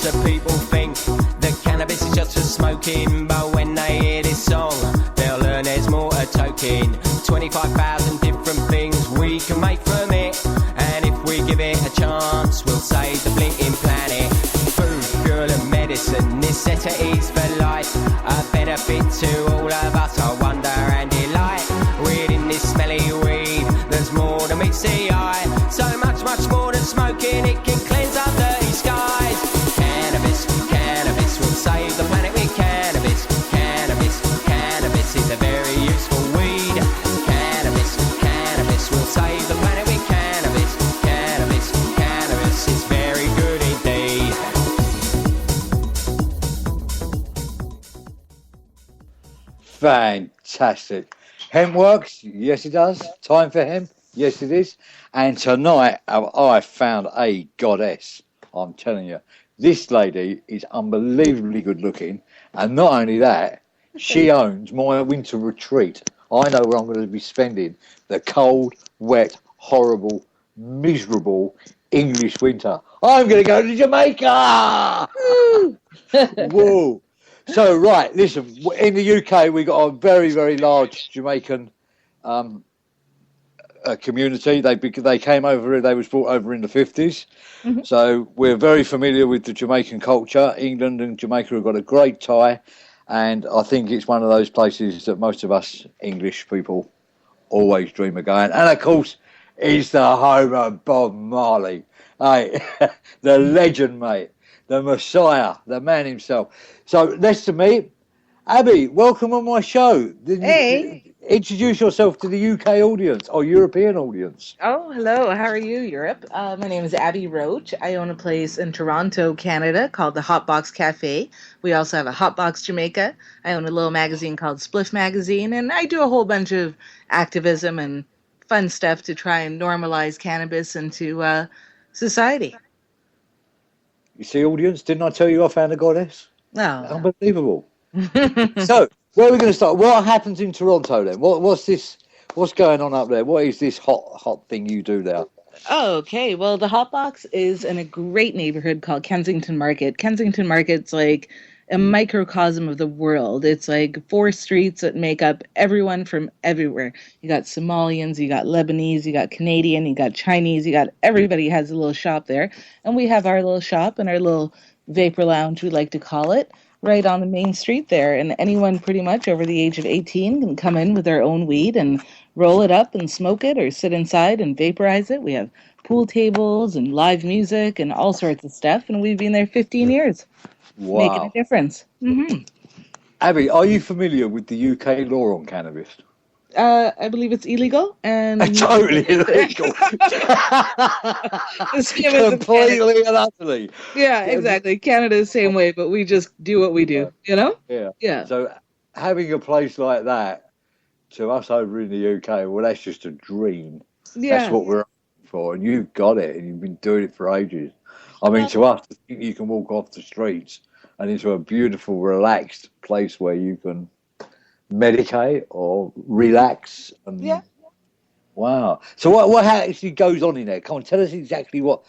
of people think that cannabis is just for smoking, but when they hear this song, they'll learn there's more to toking. 25,000 different things we can make from it, and if we give it a chance, we'll save the blinking planet. Food, fuel and medicine, necessities for life, a benefit to all of us, I wonder and delight. Within this smelly weed, there's more than meets the eye, so much, much more than smoking, it can cleanse our dirty skies. Cannabis, cannabis, we'll save the planet with cannabis. Cannabis, cannabis is a very useful weed. Cannabis, cannabis, we'll save the planet with cannabis. Cannabis, cannabis is very good indeed. Fantastic. Hemp Works? Yes, it does. Time for hemp? Yes, it is. And tonight, I found a goddess. I'm telling you, this lady is unbelievably good looking. And not only that, she owns my winter retreat. I know where I'm going to be spending the cold, wet, horrible, miserable English winter. I'm going to go to Jamaica! Whoa! So, right, listen, in the UK, we got a very, very large Jamaican community. They came over, they was brought over in the 50s. Mm-hmm. So we're very familiar with the Jamaican culture. England and Jamaica have got a great tie. And I think it's one of those places that most of us English people always dream of going. And, of course, it's the home of Bob Marley. Hey, the legend, mate. The Messiah, the man himself. So, next to me, Abi, welcome on my show. Hey. Introduce yourself to the UK audience or European audience. Oh, hello. How are you, Europe? My name is Abi Roach. I own a place in Toronto, Canada called the Hotbox Cafe. We also have a Hotbox Jamaica. I own a little magazine called Spliff Magazine, and I do a whole bunch of activism and fun stuff to try and normalize cannabis into society. You see, audience, didn't I tell you I found a goddess? No. Unbelievable. So, where are we going to start? What happens in Toronto then? What's this? What's going on up there? What is this hot thing you do there? Oh, okay. Well, the Hotbox is in a great neighborhood called Kensington Market. Kensington Market's like a microcosm of the world. It's like 4 streets that make up everyone from everywhere. You got Somalians, you got Lebanese, you got Canadian, you got Chinese, you got everybody has a little shop there. And we have our little shop and our little vapor lounge, we like to call it, right on the main street there. And anyone pretty much over the age of 18 can come in with their own weed and roll it up and smoke it or sit inside and vaporize it. We have pool tables and live music and all sorts of stuff. And we've been there 15 years. Wow. Making a difference. Mm-hmm. Abi, are you familiar with the UK law on cannabis? I believe it's illegal and totally illegal. Completely and utterly. Yeah, exactly. Canada's the same way, but we just do what we do, you know? Yeah. So having a place like that, to us over in the UK, well, that's just a dream. Yeah. That's what we're looking for, and you've got it, and you've been doing it for ages. I mean, to us, you can walk off the streets and into a beautiful, relaxed place where you can medicate or relax. And, yeah. Wow. So what actually goes on in there? Come on, tell us exactly what.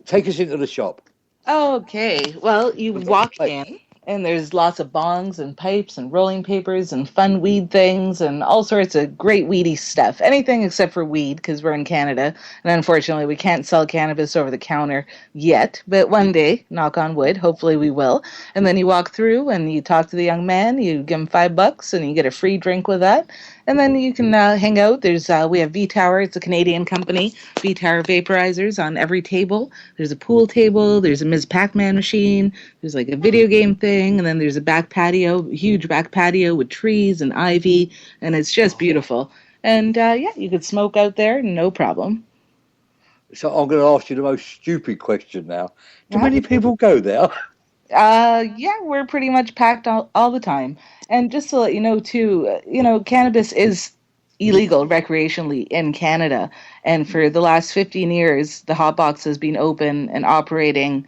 Take us into the shop. Okay. Well, you walk in, and there's lots of bongs and pipes and rolling papers and fun weed things and all sorts of great weedy stuff. Anything except for weed, because we're in Canada, and unfortunately we can't sell cannabis over the counter yet. But one day, knock on wood, hopefully we will. And then you walk through and you talk to the young man. You give him $5 and you get a free drink with that. And then you can hang out. We have V-Tower. It's a Canadian company. V-Tower vaporizers on every table. There's a pool table. There's a Ms. Pac-Man machine. There's like a video game thing. And then there's a back patio, huge back patio with trees and ivy. And it's just beautiful. And you could smoke out there, no problem. So I'm going to ask you the most stupid question now. Do many people go there? We're pretty much packed all the time. And just to let you know, too, cannabis is illegal recreationally in Canada. And for the last 15 years, the Hotbox has been open and operating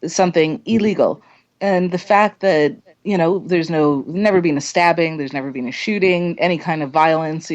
something illegal. And the fact that, there's never been a stabbing, there's never been a shooting, any kind of violence,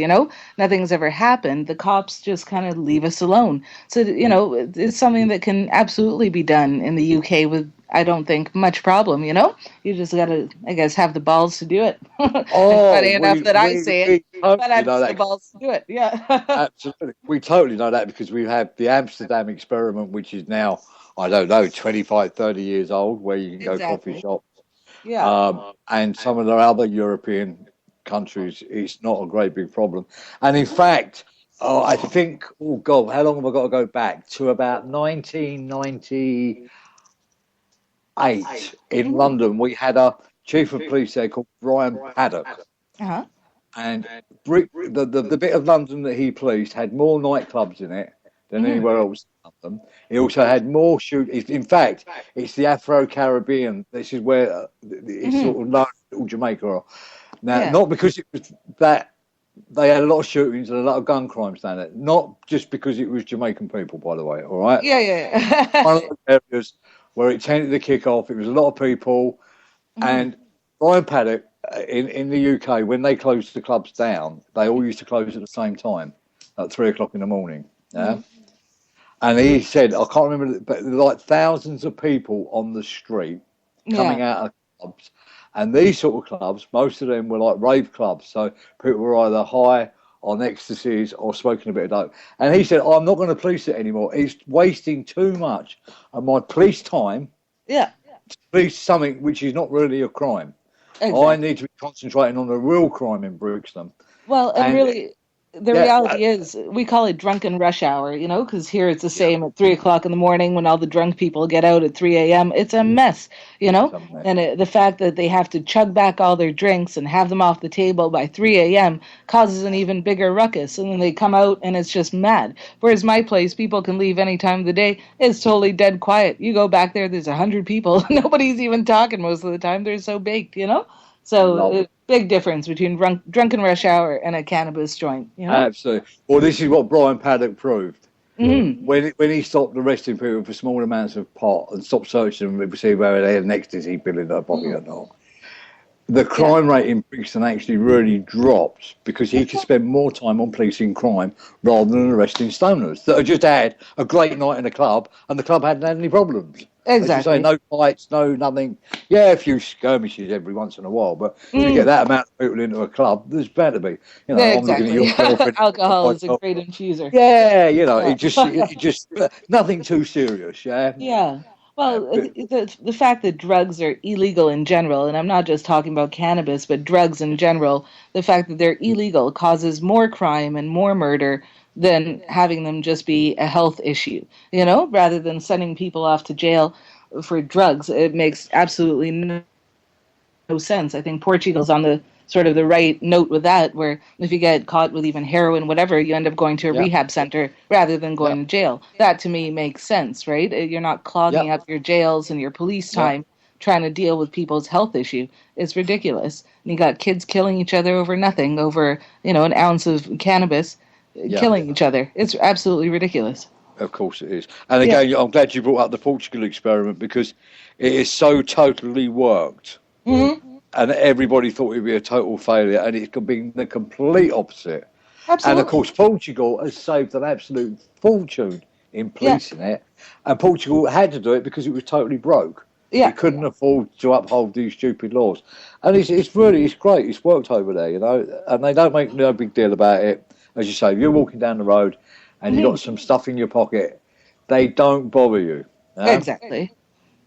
nothing's ever happened. The cops just kind of leave us alone. So, it's something that can absolutely be done in the UK with I don't think much problem, you know? You just got to, I guess, have the balls to do it. Oh, Funny enough that I say it, we but totally I've know got the that. balls to do it. Yeah. Absolutely. We totally know that because we have the Amsterdam experiment, which is now, I don't know, 25, 30 years old, where you can go coffee Exactly. shop. Yeah. And some of the other European countries, it's not a great big problem. And in fact, I think, oh God, how long have I got to go back? To about 1998 in Mhm. London, we had a chief of police there called Brian Paddock. Uh-huh. And the bit of London that he policed had more nightclubs in it than Mhm. anywhere else in London. He also had more In fact, it's the Afro-Caribbean. This is where it's Mhm. sort of known as Jamaica. Now, Yeah. not because it was that they had a lot of shootings and a lot of gun crimes down there. Not just because it was Jamaican people, by the way. All right, Yeah, yeah. one of those areas where it tended to kick off. It was a lot of people, Mhm. and Brian Paddock in the UK, when they closed the clubs down, they all used to close at the same time at 3 o'clock in the morning. Yeah. Mhm. And he said, I can't remember, but like thousands of people on the street Yeah. coming out of clubs. And these sort of clubs, most of them were like rave clubs. So people were either high on ecstasies or smoking a bit of dope. And he said, I'm not going to police it anymore. It's wasting too much of my police time Yeah. to police something which is not really a crime. I Exactly. need to be concentrating on the real crime in Brixton. Well, and And really, the yeah, reality is, we call it drunken rush hour, you know, because here it's the yeah, same at 3 o'clock in the morning when all the drunk people get out at 3 a.m. It's a mess, you know, something. and the fact that they have to chug back all their drinks and have them off the table by 3 a.m. causes an even bigger ruckus, and then they come out and it's just mad. Whereas my place, people can leave any time of the day. It's totally dead quiet. You go back there, there's 100 people. Nobody's even talking most of the time. They're so baked, you know. So Love it. big difference between drunken rush hour and a cannabis joint, you know? Absolutely. Well, this is what Brian Paddock proved. Hmm. When he stopped arresting people for small amounts of pot and stopped searching them to see whether they had an ecstasy pill in their pocket or not, the Yeah. crime rate in Brixton actually really dropped because he could spend more time on policing crime rather than arresting stoners that had just had a great night in a club and the club hadn't had any problems. As you say, Exactly. no fights, no nothing. Yeah, a few skirmishes every once in a while, but if you Mm. get that amount of people into a club, there's bound to be. You Yeah, know, I'm looking at exactly. your girlfriend. Alcohol is a great infuser. Yeah, you know, Yeah. it just nothing too serious. Yeah, Yeah. Well, but, the fact that drugs are illegal in general, and I'm not just talking about cannabis, but drugs in general, the fact that they're illegal causes more crime and more murder than having them just be a health issue, you know, rather than sending people off to jail for drugs. It makes absolutely no sense. I think Portugal's on the sort of the right note with that, where if you get caught with even heroin, whatever, you end up going to a yeah, rehab center rather than yeah, going to jail. That to me makes sense, right? You're not yeah, clogging up your jails and your police yeah, time trying to deal with people's health issue. It's ridiculous. And you got kids killing each other over nothing, over, you know, an ounce of cannabis, yeah. killing each other. It's absolutely ridiculous. Of course it is. And Yeah. again, I'm glad you brought up the Portugal experiment because it is so totally worked, Hmm. and everybody thought it would be a total failure, and it's been the complete opposite. And of Absolutely. course, Portugal has saved an absolute fortune in Yeah. policing it, and Portugal had to do it because it was totally broke. Yeah. It couldn't afford to uphold these stupid laws, and it's really it's great. It's worked over there, you know, and they don't make no big deal about it. As you say, if you're walking down the road and you Hmm. got some stuff in your pocket, they don't bother you. Yeah, Exactly.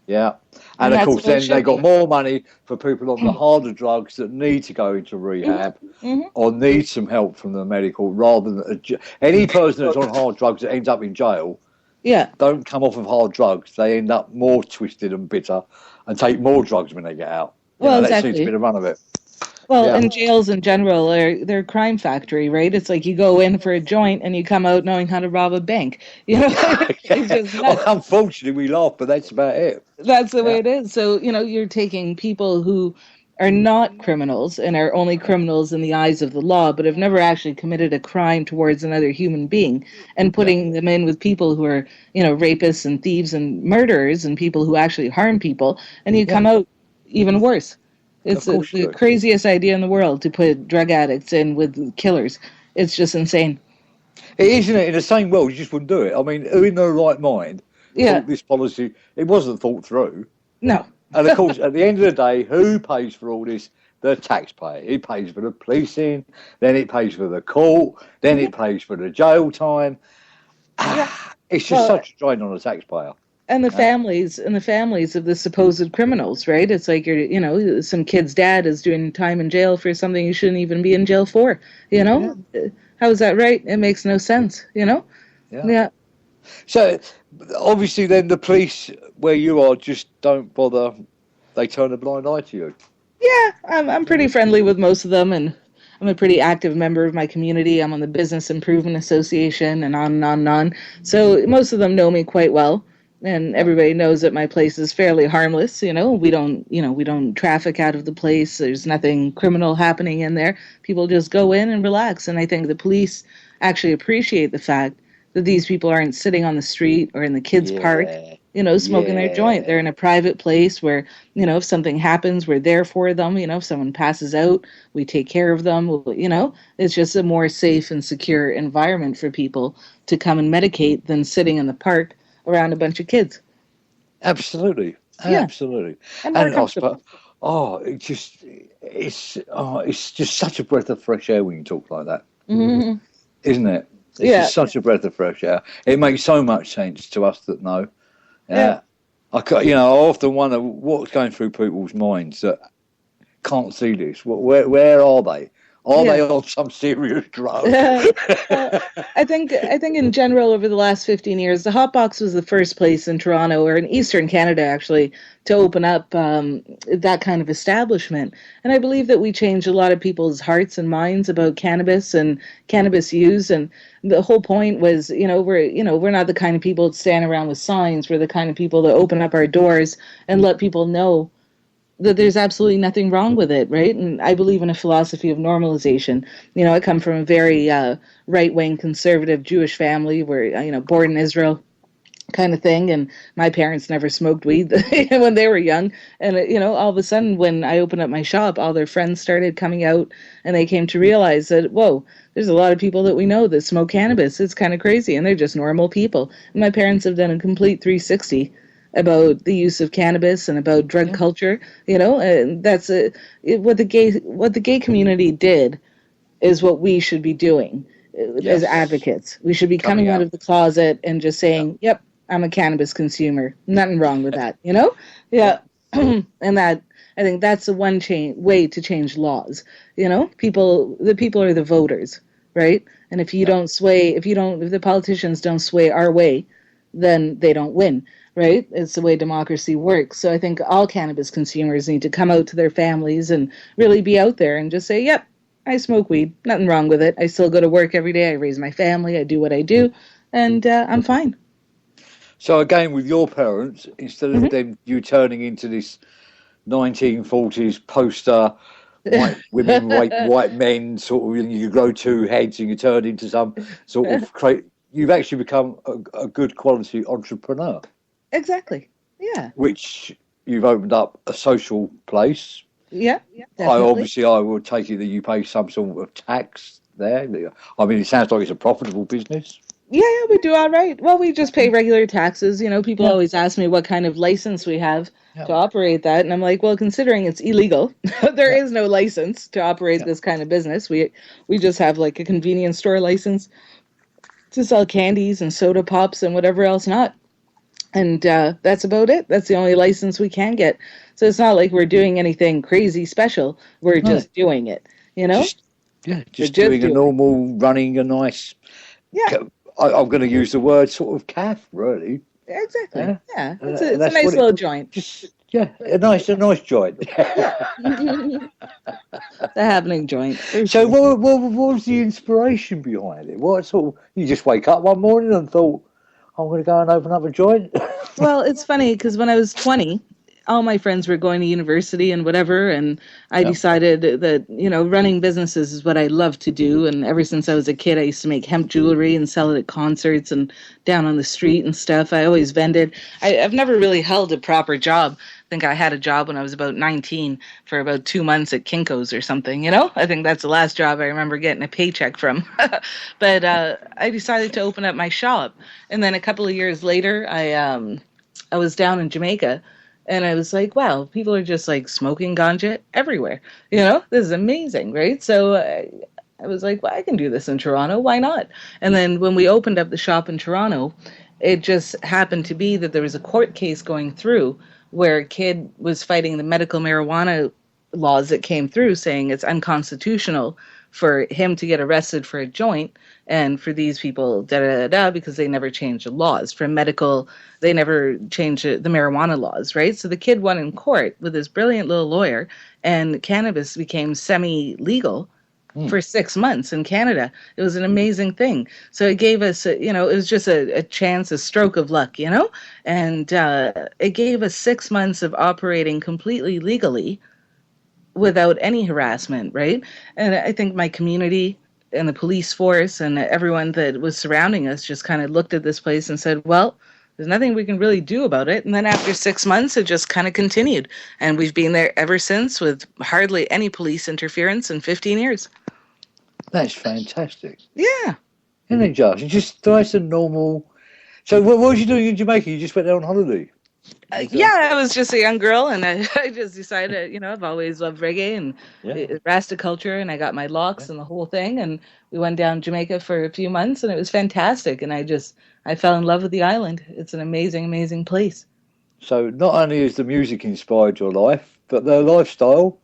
yeah. And And of that's course, the way it then they should got be. more money for people on the harder drugs that need to go into rehab Hmm. or need some help from the medical, rather than any person that's on hard drugs that ends up in jail Yeah. don't come off of hard drugs. They end up more twisted and bitter and take more drugs when they get out. You Well, know, that seems to be exactly. the run of it. Well, Yeah. and jails in general are they're a crime factory, right? It's like you go in for a joint and you come out knowing how to rob a bank. You know, it's just nuts. Unfortunately, we laugh, but that's about it. That's the way Yeah. it is. So, you know, you're taking people who are not criminals and are only criminals in the eyes of the law, but have never actually committed a crime towards another human being, and Yeah. putting them in with people who are, you know, rapists and thieves and murderers and people who actually harm people, and you Yeah. come out even worse. Of It's course you the do. craziest idea in the world to put drug addicts in with killers. It's just insane. It isn't it? In the same world, you just wouldn't do it. I mean, who in their right mind Yeah, thought this policy? It wasn't thought through. No. And of course, at the end of the day, who pays for all this? The taxpayer. He pays for the policing, then it pays for the court, then it pays for the jail time. It's just such a drain on the taxpayer. And the families of the supposed criminals, right? It's like some kid's dad is doing time in jail for something he shouldn't even be in jail for. How is that right? It makes no sense. Yeah. So obviously, then the police where you are just don't bother. They turn a blind eye to you. Yeah, I'm pretty friendly with most of them, and I'm a pretty active member of my community. I'm on the Business Improvement Association, and on and on and on. So most of them know me quite well. And everybody knows that my place is fairly harmless. We don't traffic out of the place. There's nothing criminal happening in there. People just go in and relax. And I think the police actually appreciate the fact that these people aren't sitting on the street or in the kids' park, smoking their joint. They're in a private place where, if something happens, we're there for them. If someone passes out, we take care of them. It's just a more safe and secure environment for people to come and medicate than sitting in the park around a bunch of kids. Absolutely. And it's just such a breath of fresh air when you talk like that, isn't it? It's just such a breath of fresh air. It makes so much sense to us that know. I often wonder what's going through people's minds that can't see this. Where are they? Are they on some serious drug? I think in general over the last 15 years, the Hot Box was the first place in Toronto, or in Eastern Canada actually, to open up that kind of establishment. And I believe that we changed a lot of people's hearts and minds about cannabis and cannabis use. And the whole point was, we're not the kind of people that stand around with signs. We're the kind of people that open up our doors and let people know that there's absolutely nothing wrong with it, right? And I believe in a philosophy of normalization. I come from a very right-wing conservative Jewish family where, born in Israel kind of thing, and my parents never smoked weed when they were young. And, all of a sudden when I opened up my shop, all their friends started coming out, and they came to realize that, whoa, there's a lot of people that we know that smoke cannabis. It's kind of crazy, and they're just normal people. And my parents have done a complete 360 about the use of cannabis and about drug culture, and that's what the gay community did is what we should be doing as advocates. We should be coming out of the closet and just saying, yep, I'm a cannabis consumer. Nothing wrong with that, Yeah. And that, I think that's the one way to change laws. The people are the voters, right? And if the politicians don't sway our way, then they don't win. Right? It's the way democracy works. So I think all cannabis consumers need to come out to their families and really be out there and just say, yep, I smoke weed. Nothing wrong with it. I still go to work every day. I raise my family. I do what I do. And I'm fine. So again, with your parents, instead of them, you turning into this 1940s poster, white women, white men, sort of, you grow two heads and you turn into some sort of you've actually become a good quality entrepreneur. Exactly. Yeah. Which you've opened up a social place. Yeah, definitely. I would take it that you pay some sort of tax there. I mean, it sounds like it's a profitable business. Yeah, we do all right. Well, we just pay regular taxes. People always ask me what kind of license we have to operate that. And I'm like, well, considering it's illegal, there is no license to operate this kind of business. We just have like a convenience store license to sell candies and soda pops and whatever else not. And that's about it. That's the only license we can get. So it's not like we're doing anything crazy special. We're just doing it, Just doing a normal, running a nice... Yeah. I'm going to use the word sort of calf, really. Exactly. Yeah. It's a nice little joint. A nice joint. The happening joint. So what was the inspiration behind it? What sort of... You just wake up one morning and thought, I'm going to go and open up a joint? Well, it's funny because when I was 20, all my friends were going to university and whatever, and I decided that, running businesses is what I love to do. And ever since I was a kid, I used to make hemp jewelry and sell it at concerts and down on the street and stuff. I always vended. I've never really held a proper job. I think I had a job when I was about 19 for about 2 months at Kinko's or something, I think that's the last job I remember getting a paycheck from. But I decided to open up my shop. And then a couple of years later, I was down in Jamaica, And I was like, wow, people are just like smoking ganja everywhere. This is amazing, right? So I was like, well, I can do this in Toronto. Why not? And then when we opened up the shop in Toronto, it just happened to be that there was a court case going through where a kid was fighting the medical marijuana laws that came through saying it's unconstitutional for him to get arrested for a joint and for these people because they never changed the laws for medical. They never changed the marijuana laws, right? So the kid won in court with this brilliant little lawyer, and cannabis became semi-legal for 6 months in Canada. It was an amazing thing. So it gave us, it was just a chance, a stroke of luck, and it gave us 6 months of operating completely legally without any harassment, right? And I think my community and the police force and everyone that was surrounding us just kind of looked at this place and said, well, there's nothing we can really do about it. And then after 6 months, it just kind of continued. And we've been there ever since with hardly any police interference in 15 years. That's fantastic. Yeah. Isn't it, Josh? It's just nice and normal. So what was you doing in Jamaica? You just went there on holiday? I was just a young girl, and I just decided, I've always loved reggae and Rasta culture, and I got my locks and the whole thing, and we went down Jamaica for a few months, and it was fantastic, and I fell in love with the island. It's an amazing, amazing place. So not only has the music inspired your life, but the lifestyle...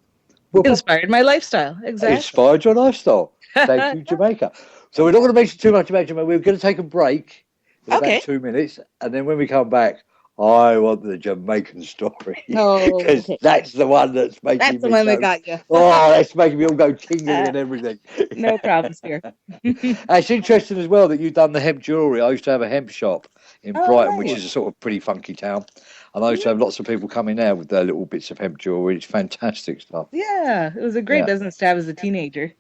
Inspired my lifestyle, exactly. Inspired your lifestyle. Thank you, Jamaica. So we're not going to mention too much about Jamaica. We're going to take a break in about 2 minutes, and then when we come back, I want the Jamaican story. Because that's the one that's making me... That's the one that got you. That's making me all go tingling and everything. No problems here. It's interesting as well that you've done the hemp jewellery. I used to have a hemp shop in Brighton, which is a sort of pretty funky town. And I used to have lots of people coming there with their little bits of hemp jewellery. It's fantastic stuff. Yeah, it was a great business to have as a teenager.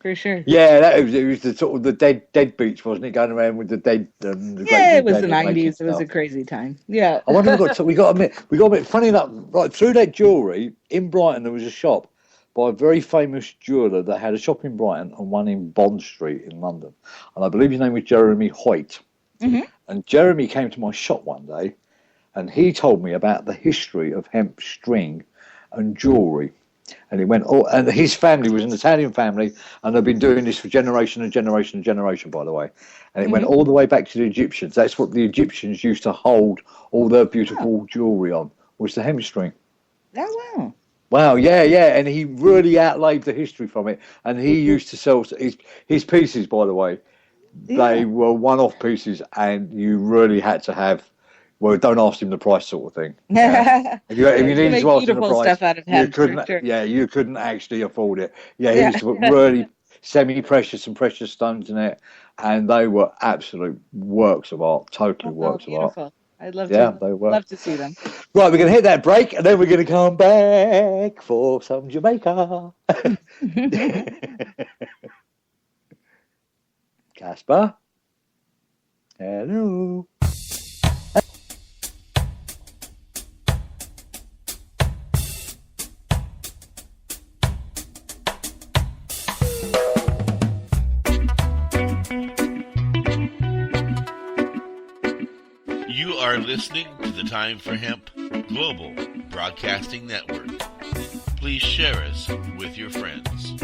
For sure. Yeah, it was the sort of the dead beats, wasn't it? Going around with the dead. It was the 90s. It was a crazy time. Yeah. I wonder if we got a bit. Funny enough, right through that jewellery in Brighton, there was a shop by a very famous jeweller that had a shop in Brighton and one in Bond Street in London, and I believe his name was Jeremy Hoyt. Mm-hmm. And Jeremy came to my shop one day, and he told me about the history of hemp string and jewellery. And it went, and his family was an Italian family, and they've been doing this for generation and generation and generation, by the way. And it went all the way back to the Egyptians. That's what the Egyptians used to hold all their beautiful jewellery on, was the hemp string. Oh, wow. Wow, yeah. And he really outlaid the history from it. And he used to sell his pieces, by the way. They were one-off pieces, and you really had to have... Well, don't ask him the price, sort of thing. Yeah. If you needed to ask him the price, stuff out of hemp, you couldn't. sure. Yeah, you couldn't actually afford it. Yeah, he used to put really semi-precious and precious stones in it, and they were absolute works of art. Totally works of art. I'd love to see them. Right, we're going to hit that break, and then we're going to come back for some Jamaica. Casper, hello. You are listening to the Time for Hemp Global Broadcasting Network. Please share us with your friends.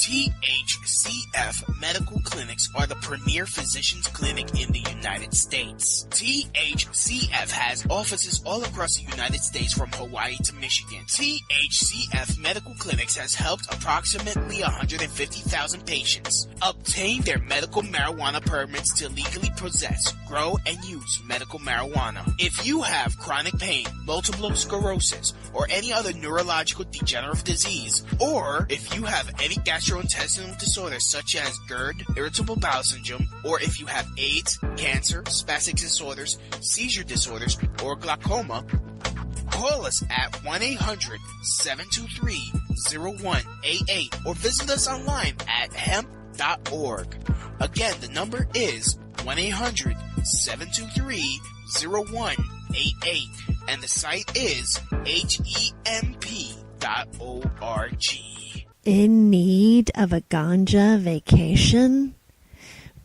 THCF Medical Clinics are the premier physicians clinic in the United States. THCF has offices all across the United States from Hawaii to Michigan. THCF Medical Clinics has helped approximately 150,000 patients obtain their medical marijuana permits to legally possess, grow, and use medical marijuana. If you have chronic pain, multiple sclerosis, or any other neurological degenerative disease, or if you have any gastrointestinal disorders such as GERD, irritable bowel syndrome, or if you have AIDS, cancer, spastic disorders, seizure disorders, or glaucoma, call us at 1-800-723-0188 or visit us online at hemp.org. Again, the number is 1-800-723-0188 and the site is hemp.org. In need of a ganja vacation?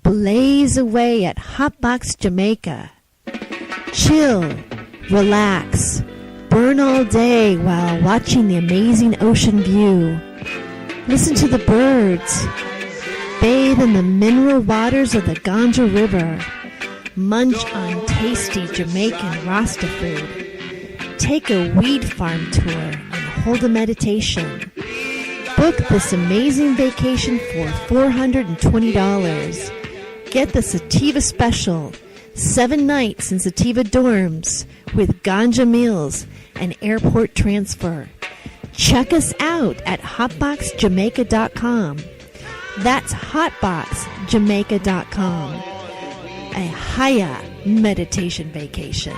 blaze away at Hotbox Jamaica. Chill, relax, burn all day while watching the amazing ocean view. Listen to the birds. Bathe in the mineral waters of the Ganja River. Munch on tasty Jamaican Rasta food. Take a weed farm tour and hold a meditation. Book this amazing vacation for $420. Get the Sativa Special, 7 nights in Sativa dorms with Ganja meals and airport transfer. Check us out at hotboxjamaica.com. That's hotboxjamaica.com. A higher meditation vacation.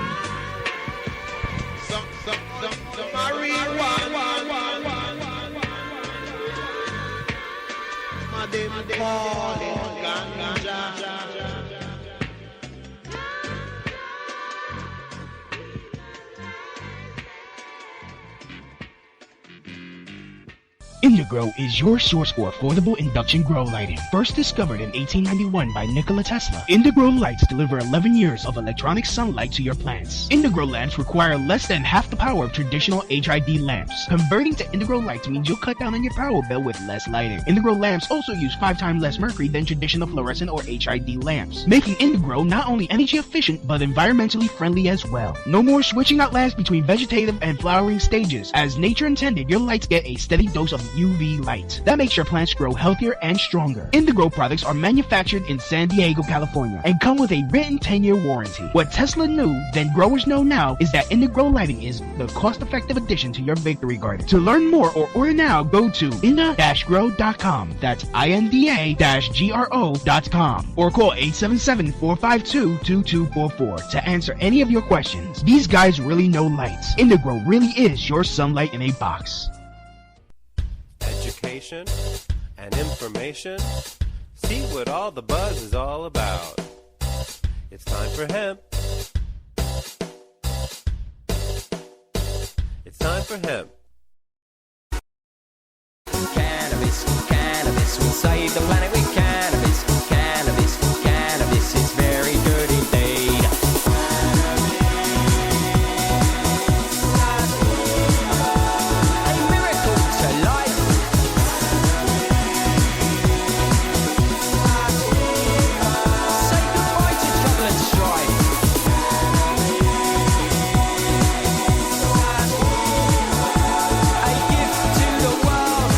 Indigrow is your source for affordable induction grow lighting. First discovered in 1891 by Nikola Tesla, Indigrow lights deliver 11 years of electronic sunlight to your plants. Indigrow lamps require less than half the power of traditional HID lamps. Converting to Indigrow lights means you'll cut down on your power bill with less lighting. Indigrow lamps also use 5 times less mercury than traditional fluorescent or HID lamps, making Indigrow not only energy efficient but environmentally friendly as well. No more switching out lamps between vegetative and flowering stages. As nature intended, your lights get a steady dose of UV light. That makes your plants grow healthier and stronger. Indigrow products are manufactured in San Diego, California, and come with a written 10-year warranty. What Tesla knew, then growers know now, is that Indigrow lighting is the cost-effective addition to your victory garden. To learn more or order now, go to inda-grow.com. That's INDA-GRO.com. Or call 877-452-2244 to answer any of your questions. These guys really know lights. Indigrow really is your sunlight in a box. Education and information. See what all the buzz is all about. It's time for hemp. It's time for hemp. Cannabis, cannabis, we'll save the planet with cannabis. Cannabis, cannabis is very good indeed. A miracle to life. Say goodbye to trouble and strife. A gift to the world.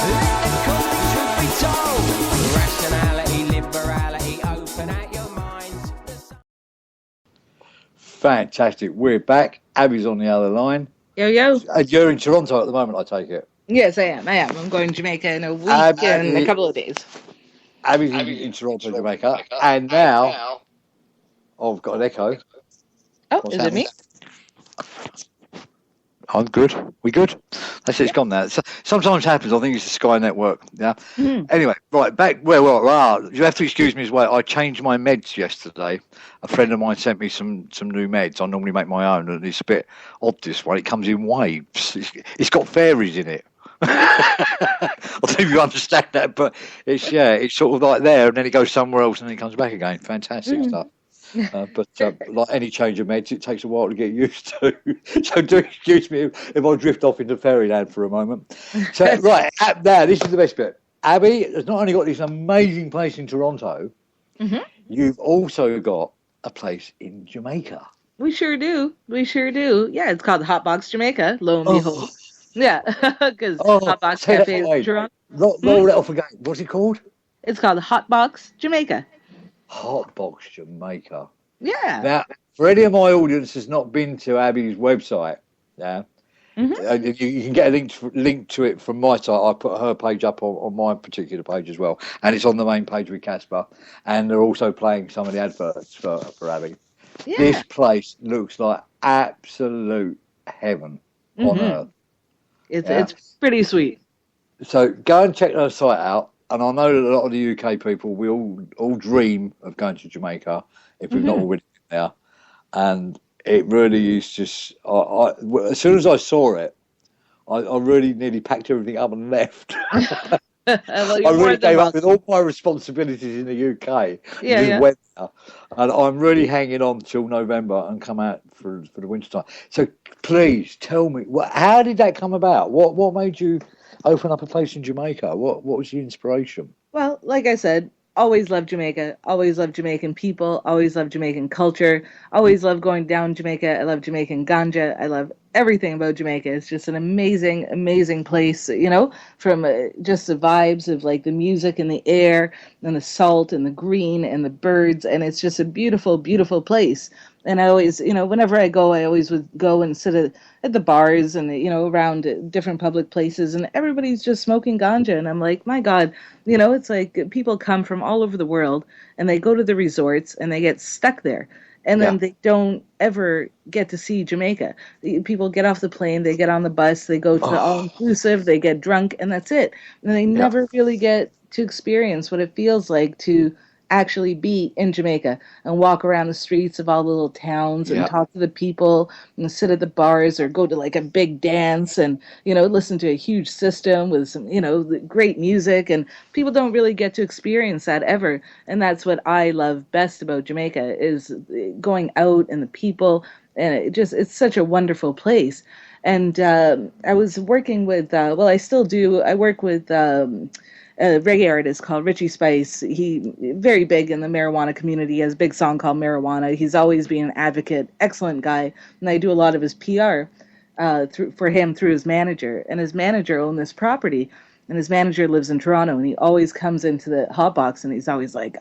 Let the cosmic truth be told. Rationality, liberality, open out your minds. Fantastic. We're back. Abby's on the other line. Yo, yo. You're in Toronto at the moment, I take it. Yes, I am. I'm going to Jamaica in a week Abby- and a couple of days. Abby's in Toronto, Jamaica. And now, I've got an echo. Oh, What's is it me? I'm good. We good? That's it. It's gone now. Sometimes happens. I think it's the Sky Network. Yeah. Mhm. Anyway, right back where we are. You have to excuse me as well. I changed my meds yesterday. A friend of mine sent me some new meds. I normally make my own, and it's a bit odd this one. It comes in waves. It's got fairies in it. I don't know if you understand that, but it's sort of like there, and then it goes somewhere else, and then it comes back again. Fantastic stuff. But like any change of meds, it takes a while to get used to. So do excuse me if I drift off into fairyland for a moment. So right now, this is the best bit. Abby has not only got this amazing place in Toronto, you've also got a place in Jamaica. We sure do. Yeah, it's called Hotbox Jamaica, lo and behold. Yeah, because Hotbox say that Cafe again. is Toronto. Roll that off again. What's it called? It's called Hotbox Jamaica. Hotbox Jamaica. Yeah. Now, for any of my audience that's not been to Abby's website, you can get a link to it from my site. I put her page up on my particular page as well, and it's on the main page with Casper, and they're also playing some of the adverts for Abby. Yeah. This place looks like absolute heaven on earth. It's pretty sweet. So go and check her site out. And I know that a lot of the UK people, we all dream of going to Jamaica if we've not already been there. And it really is just, as soon as I saw it, I really nearly packed everything up and left. Well, I you're more really than gave up with welcome. all my responsibilities in the UK. Yeah, Just yeah. went there. And I'm really hanging on till November and come out for the winter time. So please tell me, how did that come about? What made you open up a place in Jamaica? What was the inspiration? Well, like I said, always loved Jamaica, always loved Jamaican people, always loved Jamaican culture, always loved going down Jamaica. I love Jamaican ganja. I love everything about Jamaica. It's just an amazing, amazing place, from just the vibes of like the music and the air and the salt and the green and the birds. And it's just a beautiful, beautiful place. And I always, whenever I go, I always would go and sit at the bars and, around different public places, and everybody's just smoking ganja. And I'm like, my God, it's like people come from all over the world and they go to the resorts and they get stuck there. And then they don't ever get to see Jamaica. People get off the plane, they get on the bus, they go to the all-inclusive, they get drunk, and that's it. And they never really get to experience what it feels like to actually be in Jamaica and walk around the streets of all the little towns and talk to the people and sit at the bars or go to like a big dance and, listen to a huge system with some, great music. And people don't really get to experience that ever. And that's what I love best about Jamaica is going out and the people. And it's such a wonderful place. And I was working with, I still do, I work with a reggae artist called Richie Spice. He very big in the marijuana community. He has a big song called Marijuana. He's always been an advocate, excellent guy. And I do a lot of his PR for him through his manager. And his manager owned this property. And his manager lives in Toronto. And he always comes into the hot box and he's always like,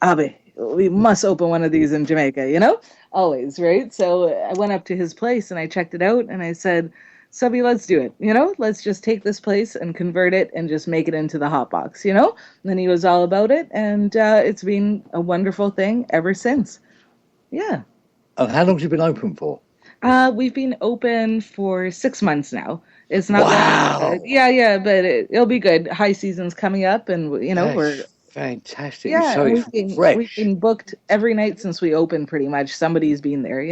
Abi, we must open one of these in Jamaica, Always, right? So I went up to his place and I checked it out and I said, Subby, let's do it. Let's just take this place and convert it and just make it into the hot box, And then he was all about it. And it's been a wonderful thing ever since. Yeah. And how long have you been open for? We've been open for 6 months now. It's not Wow. but it'll be good. High season's coming up and, we're fantastic. Yeah, So we've fresh. been booked every night since we opened pretty much. Somebody's been there,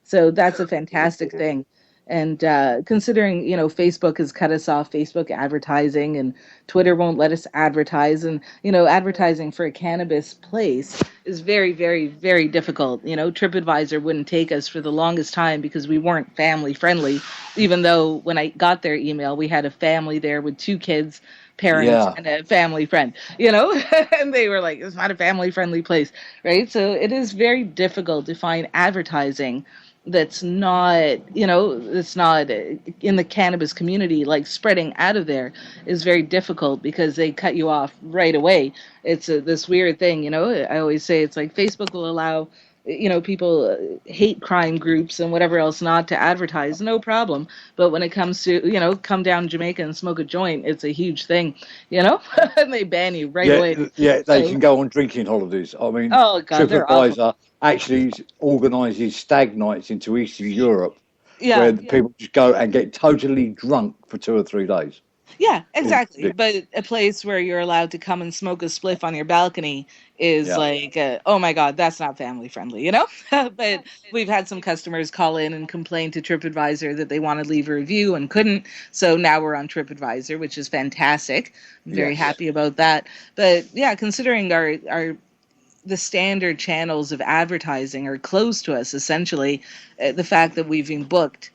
So that's a fantastic thing. And considering, Facebook has cut us off, Facebook advertising, and Twitter won't let us advertise. And, advertising for a cannabis place is very, very, very difficult. TripAdvisor wouldn't take us for the longest time because we weren't family friendly, even though when I got their email, we had a family there with 2 kids, parents, and a family friend, and they were like, it's not a family friendly place, right? So it is very difficult to find advertising that's not, it's not in the cannabis community, like spreading out of there is very difficult because they cut you off right away. It's this weird thing, I always say it's like Facebook will allow, people, hate crime groups and whatever else not to advertise, no problem. But when it comes to, come down to Jamaica and smoke a joint, it's a huge thing, and they ban you right away. Yeah, they can go on drinking holidays. I mean, oh God, they're awful. TripAdvisor actually organises stag nights into Eastern Europe where people just go and get totally drunk for 2 or 3 days. Yeah, exactly. But a place where you're allowed to come and smoke a spliff on your balcony is like, oh my God, that's not family friendly, But we've had some customers call in and complain to TripAdvisor that they want to leave a review and couldn't. So now we're on TripAdvisor, which is fantastic. I'm very happy about that. But yeah, considering the standard channels of advertising are closed to us, essentially, the fact that we've been booked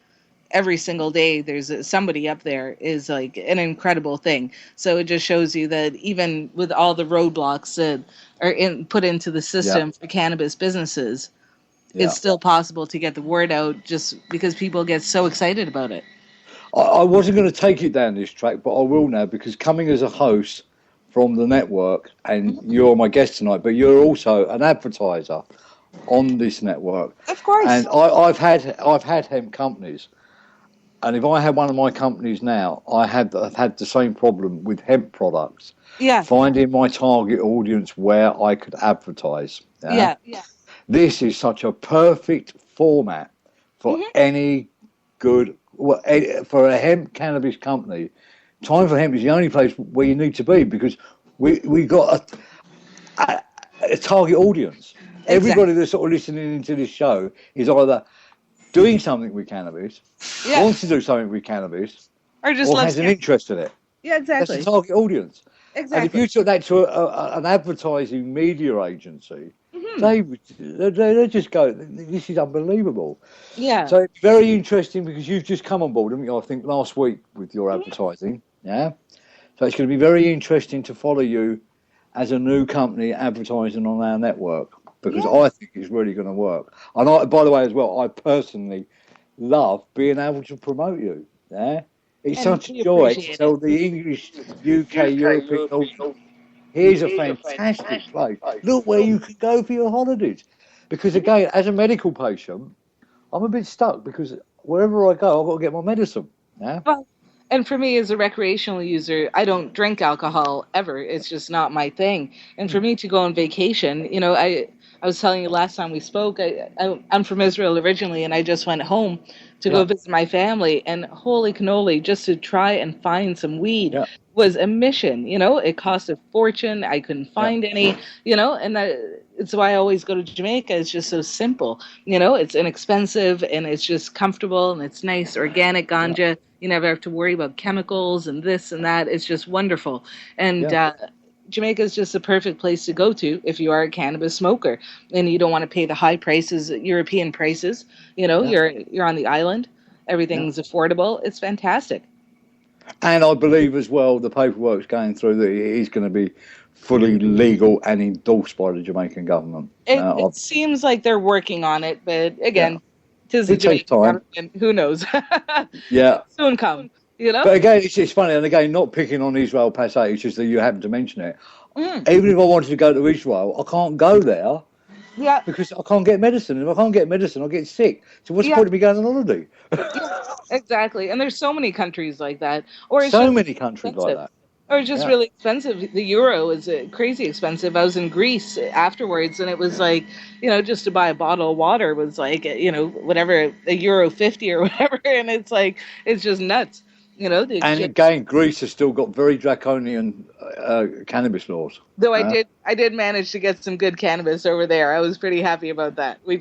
every single day, there's somebody up there is like an incredible thing. So it just shows you that even with all the roadblocks that are put into the system for cannabis businesses, it's still possible to get the word out just because people get so excited about it. I wasn't going to take it down this track, but I will now because coming as a host from the network, and you're my guest tonight, but you're also an advertiser on this network. Of course. And I've had hemp companies. And if I had one of my companies now, I've had the same problem with hemp products. Yeah. Finding my target audience where I could advertise. Yeah. This is such a perfect format for any good, for a hemp cannabis company. Time for Hemp is the only place where you need to be because we got a target audience. Exactly. Everybody that's sort of listening into this show is either doing something with cannabis, wants to do something with cannabis, or just or loves has an cannabis. interest in it. Yeah, That's exactly. the target audience. And if Exactly. you took that to an advertising media agency, they just go, this is unbelievable. Yeah. So it's very interesting because you've just come on board, haven't you, I think, last week with your advertising. Yeah. So it's going to be very interesting to follow you as a new company advertising on our network because I think it's really going to work. And by the way, as well, I personally love being able to promote you. Yeah. It's And such we a joy to appreciate tell it. the English, UK, European audience, here's a fantastic place. Look where you can go for your holidays. Because again, as a medical patient, I'm a bit stuck because wherever I go, I've got to get my medicine. Yeah. Well, and for me as a recreational user, I don't drink alcohol ever. It's just not my thing. And for me to go on vacation, I was telling you last time we spoke, I'm from Israel originally, and I just went home to go visit my family. And holy cannoli, just to try and find some weed was a mission. It cost a fortune. I couldn't find any. And it's why I always go to Jamaica. It's just so simple. It's inexpensive and it's just comfortable and it's nice organic ganja. You never have to worry about chemicals and this and that. It's just wonderful. And Jamaica is just the perfect place to go to if you are a cannabis smoker and you don't want to pay the high prices, European prices. You're on the island. Everything's affordable. It's fantastic. And I believe as well the paperwork's going through that it is going to be fully legal and endorsed by the Jamaican government. It seems like they're working on it, but again, tis the it takes Jamaican time. government. Who knows? Soon come. But again, it's funny, and again, not picking on Israel per se, it's just that you happen to mention it. Even if I wanted to go to Israel, I can't go there because I can't get medicine. And if I can't get medicine, I'll get sick. So what's the point of me going on holiday? Exactly. And there's so many countries like that. Or it's so just many countries expensive. like that. Or it's just really expensive. The euro is crazy expensive. I was in Greece afterwards, and it was like, just to buy a bottle of water was like, whatever, €1.50 or whatever. And it's like, it's just nuts. And again, Greece has still got very draconian cannabis laws. Though I did manage to get some good cannabis over there. I was pretty happy about that. We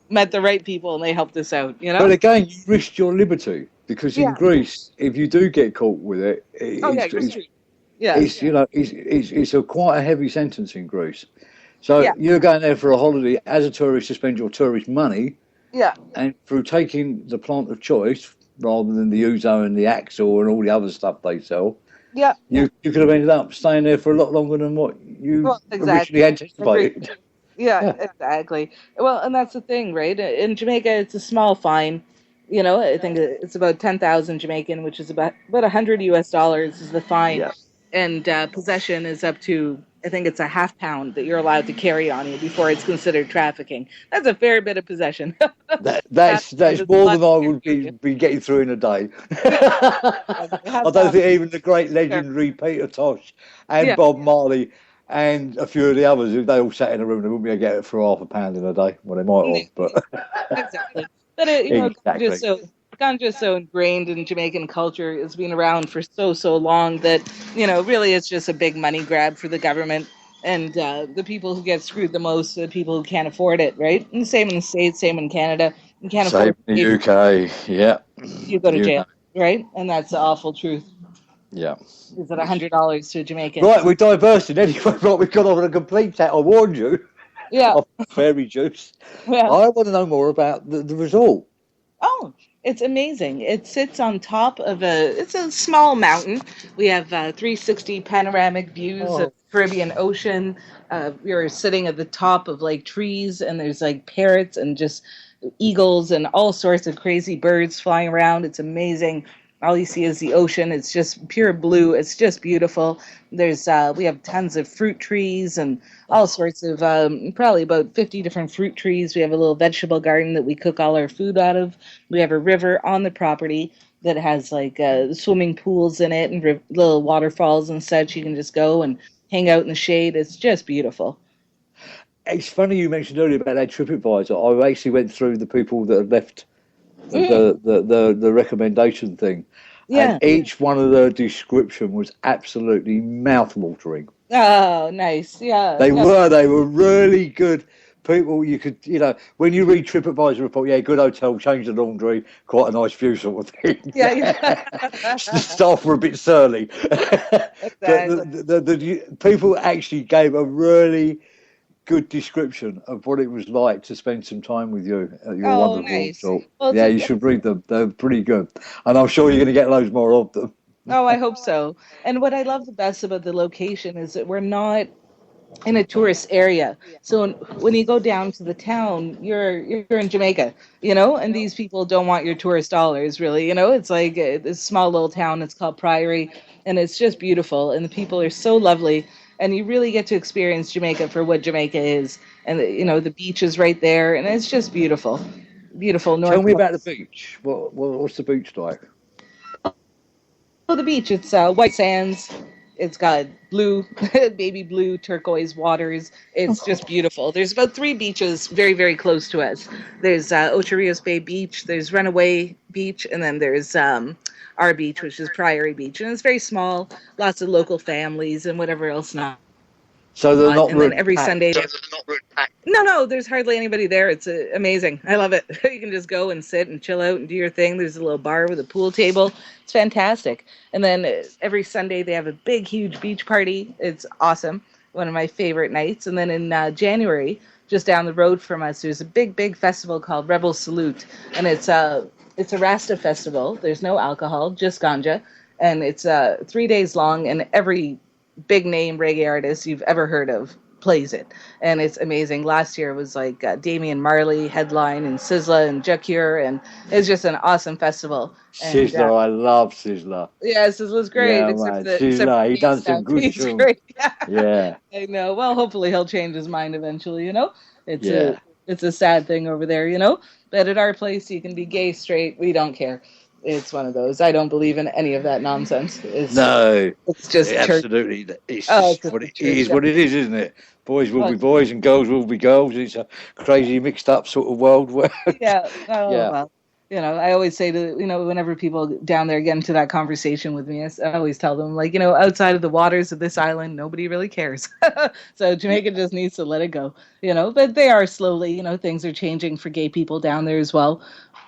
met the right people and they helped us out. But again, you risked your liberty because in Greece, if you do get caught with it, it's quite a heavy sentence in Greece. So you're going there for a holiday as a tourist to spend your tourist money. Yeah. And through taking the plant of choice rather than the ouzo and the axle and all the other stuff they sell. Yeah. You could have ended up staying there for a lot longer than what you originally anticipated. Yeah, exactly. Well, and that's the thing, right? In Jamaica, it's a small fine. I think it's about 10,000 Jamaican, which is about $100 is the fine. Yeah. And possession is up to, I think it's a half pound that you're allowed to carry on you before it's considered trafficking. That's a fair bit of possession. That's more than I would be getting through in a day. I don't think even the great legendary Peter Tosh and Bob Marley and a few of the others, if they all sat in a room, they wouldn't be able to get it for half a pound in a day. Well, they might have, but exactly. But Ganja's so ingrained in Jamaican culture. It's been around for so long that, really it's just a big money grab for the government. And the people who get screwed the most are the people who can't afford it, right? And same in the States, same in Canada. You can't afford it. Same in the UK, you go to jail, right? And that's the awful truth. Yeah. Is it $100 to a Jamaican? Right, we're diversing anyway. Right, we've gone on a complete chat. I warned you. Yeah. Of fairy juice. Yeah. I want to know more about the resort. Oh, it's amazing. It sits on top of it's a small mountain. We have 360 panoramic views of the Caribbean Ocean. We're sitting at the top of like trees, and there's like parrots and just eagles and all sorts of crazy birds flying around. It's amazing. All you see is the ocean. It's just pure blue. It's just beautiful. There's we have tons of fruit trees and all sorts of probably about 50 different fruit trees. We have a little vegetable garden that we cook all our food out of. We have a river on the property that has like swimming pools in it and little waterfalls and such. You can just go and hang out in the shade. It's just beautiful. It's funny you mentioned earlier about that TripAdvisor. I actually went through the people that have left the recommendation thing. Yeah. And each one of the description was absolutely mouth-watering. Oh, nice. Yeah. They were really good people, you could, when you read TripAdvisor report, yeah, good hotel, change the laundry, quite a nice view sort of thing. Yeah. The staff were a bit surly. Exactly. But the people actually gave a really good description of what it was like to spend some time with you at your wonderful nice. resort. Well, yeah, you should read them. They're pretty good. And I'm sure you're going to get loads more of them. Oh, I hope so. And what I love the best about the location is that we're not in a tourist area. So when you go down to the town, you're in Jamaica, and these people don't want your tourist dollars, really. It's like this small little town. It's called Priory, and it's just beautiful. And the people are so lovely. And you really get to experience Jamaica for what Jamaica is. And, the beach is right there. And it's just beautiful. Beautiful. Tell me about the beach. What's the beach like? Oh, the beach. It's white sands. It's got blue, baby blue, turquoise waters. It's just beautiful. There's about 3 beaches very, very close to us. There's Ocho Rios Bay Beach. There's Runaway Beach. And then there's our beach, which is Priory Beach. And it's very small, lots of local families and whatever else not. So they're not and then every packed. Sunday. No, there's hardly anybody there. It's amazing. I love it. You can just go and sit and chill out and do your thing. There's a little bar with a pool table. It's fantastic. And then every Sunday they have a big, huge beach party. It's awesome. One of my favorite nights. And then in January, just down the road from us, there's a big, big festival called Rebel Salute. And it's a Rasta festival. There's no alcohol, just ganja. And it's 3 days long, and every big name reggae artist you've ever heard of plays it. And it's amazing. Last year was like Damian Marley headline, and Sizzla and Jacure, and it's just an awesome festival. Sizzla, I love Sizzla. Yeah, Sizzla's great. Yeah, except man. Sizzla, he done some good tunes. Yeah. I know. Well, hopefully he'll change his mind eventually, It's a sad thing over there, But at our place, you can be gay, straight. We don't care. It's one of those. I don't believe in any of that nonsense. It's just absolutely. It's what it is, isn't it? Boys will be boys and girls will be girls. It's a crazy, mixed up sort of world where. Well, I always say to whenever people down there get into that conversation with me, I always tell them outside of the waters of this island, nobody really cares. So Jamaica just needs to let it go. But they are slowly. Things are changing for gay people down there as well.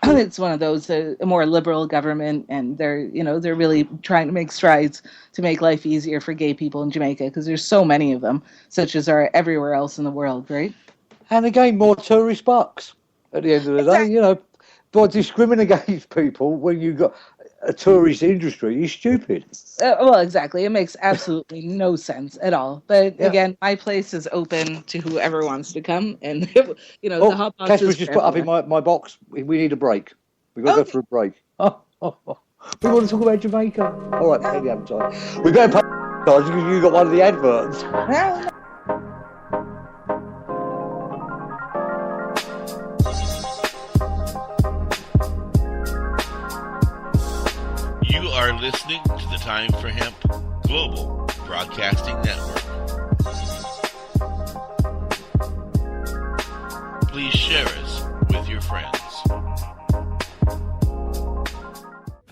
It's one of those a more liberal government, and they're really trying to make strides to make life easier for gay people in Jamaica, because there's so many of them, such as are everywhere else in the world, right? And again, more tourist bucks at the end of the day. By discriminating against people when you've got a tourist industry is stupid. Well, exactly. It makes absolutely no sense at all. But again, my place is open to whoever wants to come, and the hot box. Casper's just put up in my box. We need a break. We've got to go for a break. We want to talk about Jamaica. All right, pay the advertise. We better pay because you got one of the adverts. You are listening to the Time for Hemp Global Broadcasting Network. Please share us with your friends.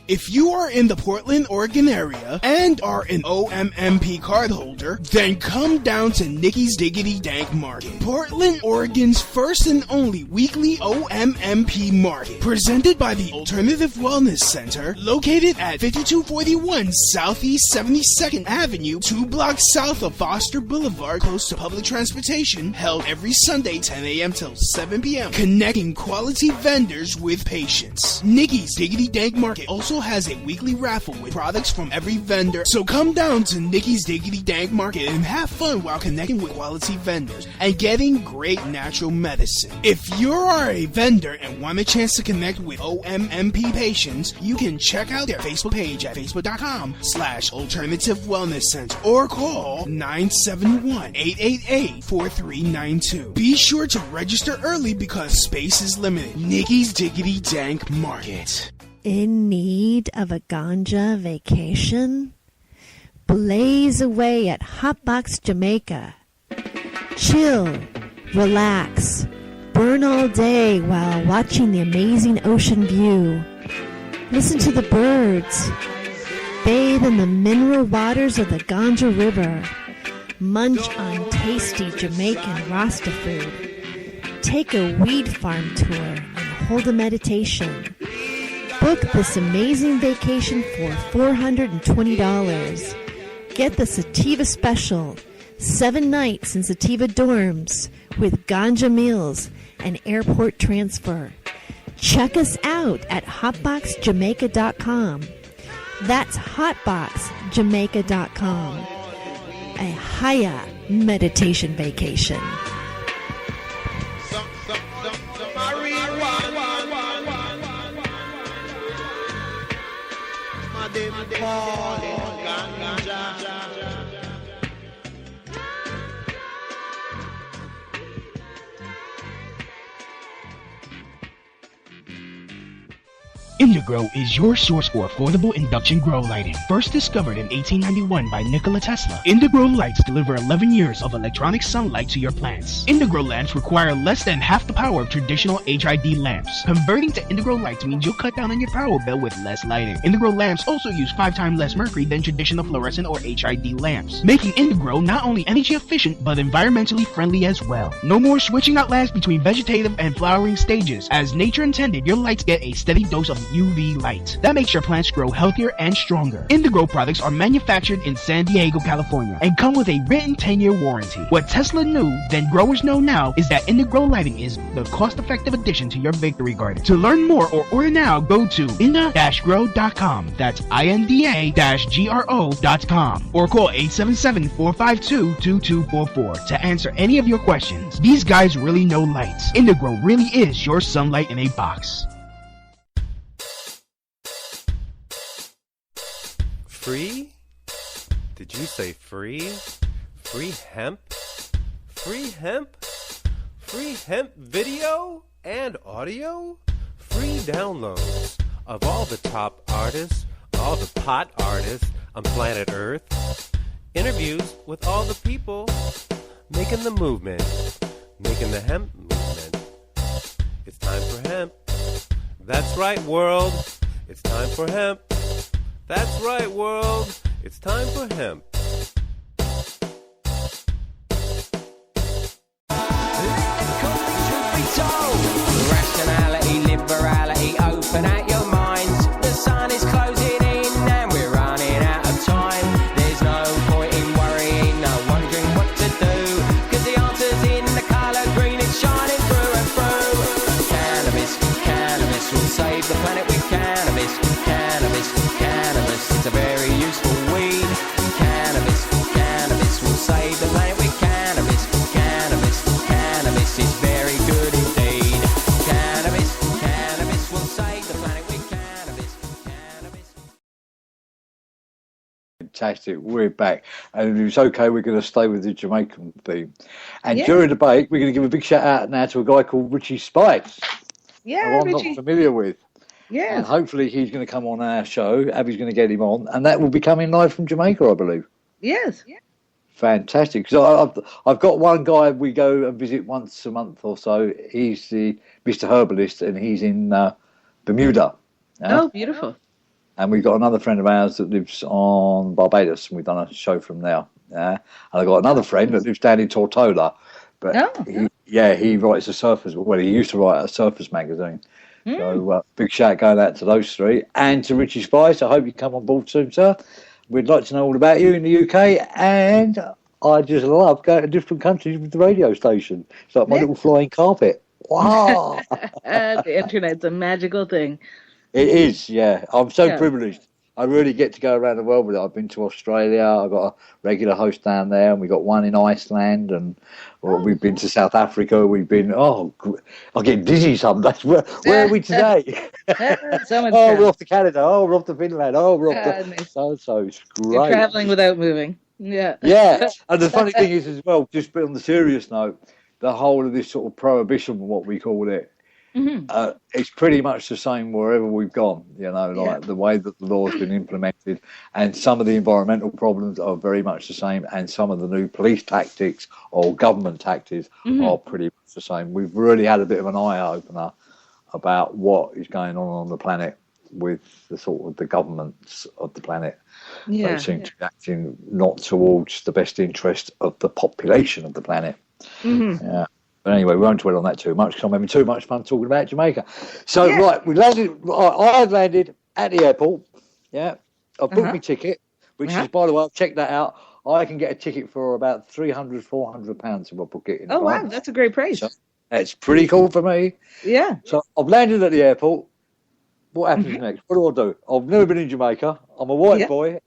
If you are in the Portland, Oregon area and are an OMMP cardholder, then come down to Nikki's Diggity Dank Market, Portland, Oregon's first and only weekly OMMP market, presented by the Alternative Wellness Center, located at 5241 Southeast 72nd Avenue, 2 blocks south of Foster Boulevard, close to public transportation, held every Sunday 10 a.m. till 7 p.m., connecting quality vendors with patients. Nikki's Diggity Dank Market also has a weekly raffle with products from every vendor. So come down to Nikki's Diggity Dank Market and have fun while connecting with quality vendors and getting great natural medicine. If you are a vendor and want a chance to connect with OMMP patients, you can check out their Facebook page at facebook.com/Alternative Wellness Center or call 971-888-4392. Be sure to register early because space is limited. Nikki's Diggity Dank Market. In need of a ganja vacation? Blaze away at Hotbox Jamaica. Chill, relax, burn all day while watching the amazing ocean view. Listen to the birds. Bathe in the mineral waters of the Ganja River. Munch on tasty Jamaican Rasta food. Take a weed farm tour and hold a meditation. Book this amazing vacation for $420. Get the Sativa Special, 7 nights in Sativa dorms with ganja meals and airport transfer. Check us out at hotboxjamaica.com. That's hotboxjamaica.com. A Haya meditation vacation. Indigrow is your source for affordable induction grow lighting. First discovered in 1891 by Nikola Tesla, Indigrow lights deliver 11 years of electronic sunlight to your plants. Indigrow lamps require less than half the power of traditional HID lamps. Converting to Indigrow lights means you'll cut down on your power bill with less lighting. Indigrow lamps also use 5 times less mercury than traditional fluorescent or HID lamps, making Indigrow not only energy efficient but environmentally friendly as well. No more switching out lamps between vegetative and flowering stages. As nature intended, your lights get a steady dose of UV light. That makes your plants grow healthier and stronger. Indigrow products are manufactured in San Diego, California, and come with a written 10-year warranty. What Tesla knew, then growers know now, is that Indigrow lighting is the cost-effective addition to your victory garden. To learn more or order now, go to inda-grow.com. That's INDA-GRO.com, or call 877-452-2244 to answer any of your questions. These guys really know lights. Indigrow really is your sunlight in a box. Free? Did you say free? Free hemp? Free hemp? Free hemp video and audio? Free downloads of all the top artists, all the pot artists on planet Earth. Interviews with all the people making the movement, making the hemp movement. It's time for hemp. That's right, world. It's time for hemp. That's right, world. It's time for hemp. Rationality, liberality, open out your minds. The sun is closing in and we're running out of time. There's no point in worrying, no wondering what to do, cause the answer's in the colour green, it's shining through and through. Cannabis, cannabis will save the planet with cannabis. Cannabis, cannabis, it's a very useful weed. Cannabis, cannabis will save the planet with cannabis. Cannabis, cannabis is very good indeed. Cannabis, cannabis will save the planet with cannabis. Cannabis. Fantastic. We're back. And if it's okay, we're going to stay with the Jamaican theme. And during the break, we're going to give a big shout out now to a guy called Richie Spice. Yeah, who I'm Richie. not familiar with. Yeah. And hopefully he's going to come on our show. Abby's going to get him on. And that will be coming live from Jamaica, I believe. Yes. Fantastic. So I've got one guy we go and visit once a month or so. He's the Mr. Herbalist, and he's in Bermuda. Oh, beautiful. And we've got another friend of ours that lives on Barbados, and we've done a show from there. And I've got another friend that lives down in Tortola. But he writes a surfers. Well, he used to write a surfers magazine. So big shout going out to those three. And to Richie Spice. I hope you come on board soon, sir. We'd like to know all about you in the UK. And I just love going to different countries with the radio station. It's like my little flying carpet. Wow. The internet's a magical thing. It is, yeah. I'm so privileged. I really get to go around the world with it. I've been to Australia. I've got a regular host down there, and we got one in Iceland, and we've been to South Africa. We've been, I get dizzy sometimes. Where are we today? So much we're off to Canada. We're off to Finland. We're off to so-and-so. It's great. You're traveling without moving. Yeah. Yeah. And the funny thing is as well, just on the serious note, the whole of this sort of prohibition, what we call it, it's pretty much the same wherever we've gone, the way that the law's been implemented, and some of the environmental problems are very much the same, and some of the new police tactics or government tactics are pretty much the same. We've really had a bit of an eye-opener about what is going on the planet with the sort of the governments of the planet. They seem to be acting not towards the best interest of the population of the planet. Yeah. But anyway, we won't dwell on that too much because I'm having too much fun talking about Jamaica. So, Yeah. right, we landed. I had landed at the airport. Yeah. I booked my ticket, which is, by the way, I've checked that out. I can get a ticket for about £300, £400 if I book it in Oh, wow. advance. That's a great price. So that's pretty cool for me. Yeah. So I've landed at the airport. What happens next? What do? I've never been in Jamaica. I'm a white boy.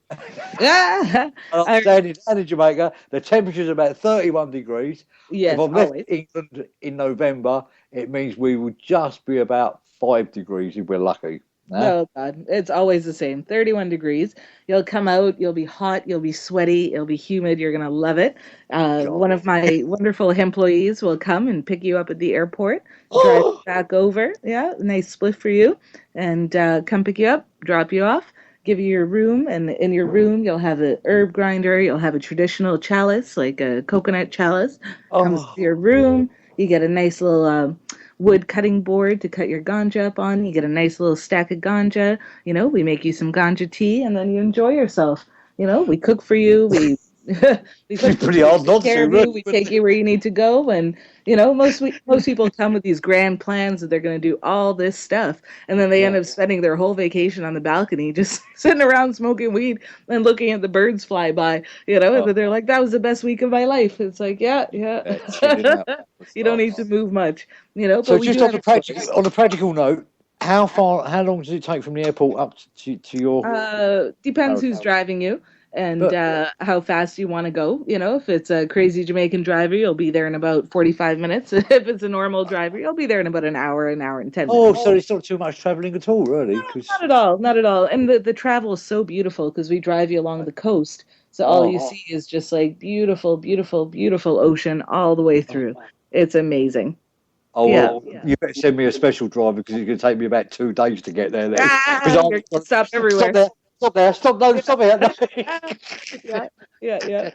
Yeah. And I'm standing down in Jamaica. The temperature's about 31 degrees. Yes, If I've left England in November, it means we will just be about 5 degrees if we're lucky. Oh, God. It's always the same. 31 degrees. You'll come out. You'll be hot. You'll be sweaty. It'll be humid. You're going to love it. One of my wonderful employees will come and pick you up at the airport, drive you back over. Yeah, nice spliff for you. And come pick you up, drop you off, give you your room. And in your room, you'll have an herb grinder. You'll have a traditional chalice, like a coconut chalice. Comes to your room. You get a nice little wood cutting board to cut your ganja up on. You get a nice little stack of ganja. You know, we make you some ganja tea, and then you enjoy yourself. You know, we cook for you. We It's pretty hard not to. We take you where you need to go, and you know, most people come with these grand plans that they're going to do all this stuff, and then they end up spending their whole vacation on the balcony, just sitting around smoking weed and looking at the birds fly by. You know, and they're like, "That was the best week of my life." It's like, yeah. You don't need to move much, you know. But so just on a practical note, how long does it take from the airport up to your? Depends who's driving you. And how fast you want to go. You know, if it's a crazy Jamaican driver, you'll be there in about 45 minutes. If it's a normal driver, you'll be there in about an hour and 10 minutes. Oh, so it's not too much traveling at all, really? Not at all, not at all. And the travel is so beautiful because we drive you along the coast. So all you see is just like beautiful, beautiful, beautiful ocean all the way through. It's amazing. Oh, well, you better send me a special driver because it's going to take me about 2 days to get there. Stop everywhere. Stop there. Stop here. Yeah.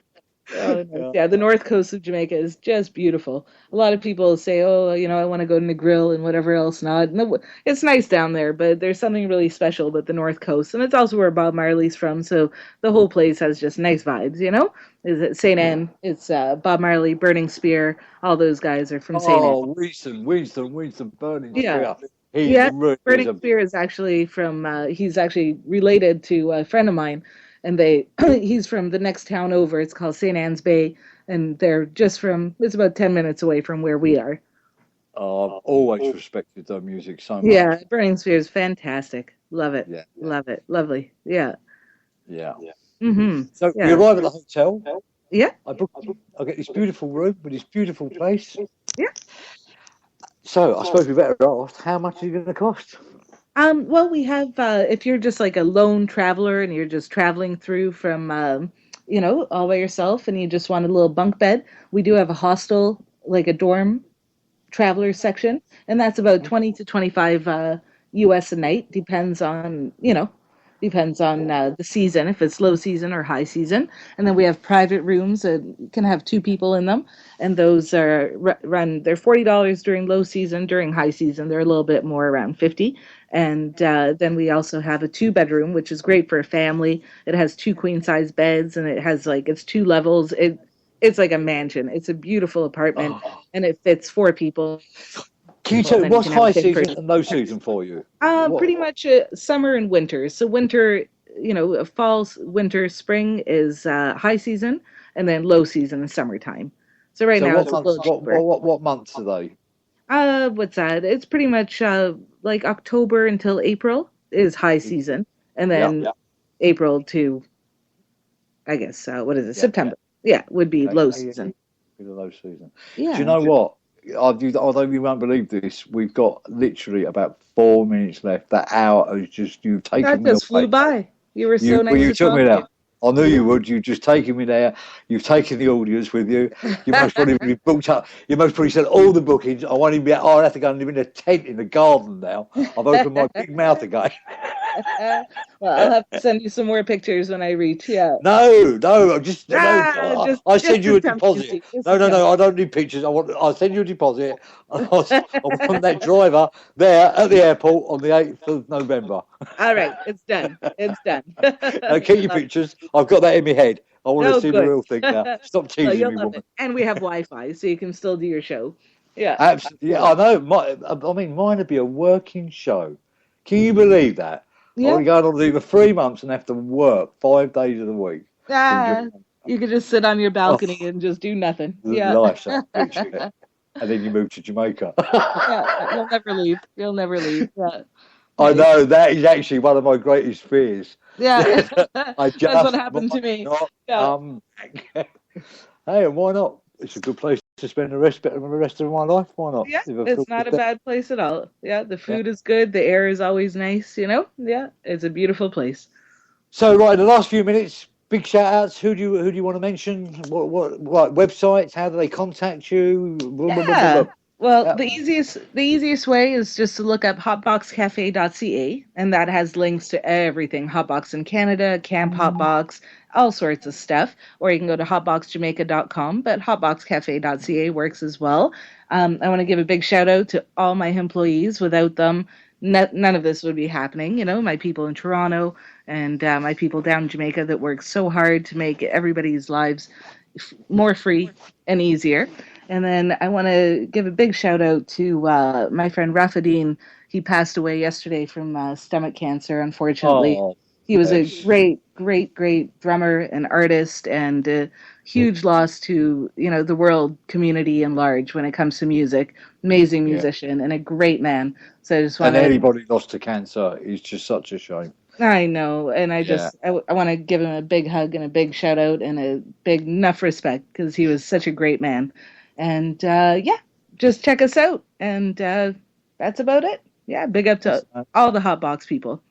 Oh, nice. Yeah, the north coast of Jamaica is just beautiful. A lot of people say, "Oh, you know, I want to go to Negril and whatever else." No, it's nice down there, but there's something really special about the north coast, and it's also where Bob Marley's from. So the whole place has just nice vibes, you know. Is it St. Anne? It's Bob Marley, Burning Spear. All those guys are from St. Anne. Oh, Winston, Burning Spear. Burning Spear is actually from. He's actually related to a friend of mine. And he's from the next town over. It's called St. Anne's Bay, and they're just it's about 10 minutes away from where we are. Oh, I've always respected their music so much. Yeah, Burning Spear is fantastic. Love it. Yeah. Love it. Lovely. Yeah. Yeah. Mm-hmm. So we arrive at the hotel. Yeah. I get this beautiful room with this beautiful place. Yeah. So I suppose we better ask, how much is it going to cost? Well, we have, if you're just like a lone traveler and you're just traveling through from, you know, all by yourself and you just want a little bunk bed, we do have a hostel, like a dorm traveler section, and that's about 20 to 25 US a night, depends on the season, if it's low season or high season. And then we have private rooms that can have 2 people in them, and those are they're $40 during low season. During high season, they're a little bit more, around $50. And then we also have a 2-bedroom, which is great for a family. It has 2 queen-size beds, and it has it's 2 levels. It's like a mansion. It's a beautiful apartment, and it fits 4 people. Can you tell me what's high season and low season for you? Pretty much summer and winter. So winter, you know, fall, winter, spring is high season, and then low season is summertime. So now it's a little cheaper. What months are they? What's that? It's pretty much like October until April is high season, and then April to, I guess, September. Yeah, would be low season. The low season. Yeah. Do you know what? Although you won't believe this, we've got literally about 4 minutes left. That hour is just, you've taken me. That just flew by. You were so nice. You took me there. I knew you would. You've just taken me there. You've taken the audience with you. You most probably be booked up. You most probably said all the bookings. I won't even be. I'll have to go and live in a tent in the garden now. I've opened my big mouth again. Well, I'll have to send you some more pictures when I reach. Yeah. No. I send you a deposit. No. I don't need pictures. I'll send you a deposit. I want that driver there at the airport on the 8th of November. All right, it's done. Now, keep your pictures. I've got that in my head. I want to see the real thing now. Stop teasing me, woman. And we have Wi-Fi, so you can still do your show. Yeah. Absolutely. Yeah, I know. I mean, mine would be a working show. Can you believe that? I Yeah. would go on holiday for 3 months and have to work 5 days of the week. You could just sit on your balcony and just do nothing. Yeah. Life's literally. And then you move to Jamaica. Yeah. You'll never leave. You'll never leave. Yeah. I know, that is actually one of my greatest fears. Yeah. I just That's what happened to me. not Yeah. come back. Hey, and why not? It's a good place to spend the rest of my life. Why not? Yeah, If I it's feel not a good. bad place at all. Yeah, the food is good. The air is always nice, you know? Yeah, it's a beautiful place. So, right, the last few minutes, big shout outs. Who do you want to mention? What websites? How do they contact you? Yeah. Well, the easiest way is just to look up hotboxcafe.ca, and that has links to everything: Hotbox in Canada, Camp Hotbox, all sorts of stuff. Or you can go to hotboxjamaica.com, but hotboxcafe.ca works as well. I want to give a big shout out to all my employees. Without them, none of this would be happening. You know, my people in Toronto and my people down in Jamaica that work so hard to make everybody's lives more free and easier. And then I want to give a big shout out to my friend Rafadine. He passed away yesterday from stomach cancer, unfortunately. Oh, he was a great drummer and artist, and a huge loss to, you know, the world community in large when it comes to music. Amazing musician and a great man. So I just want and anybody lost to cancer is just such a shame. I know, and I want to give him a big hug and a big shout out and a big enough respect because he was such a great man. And just check us out. And that's about it. Yeah, big up to all the Hotbox people.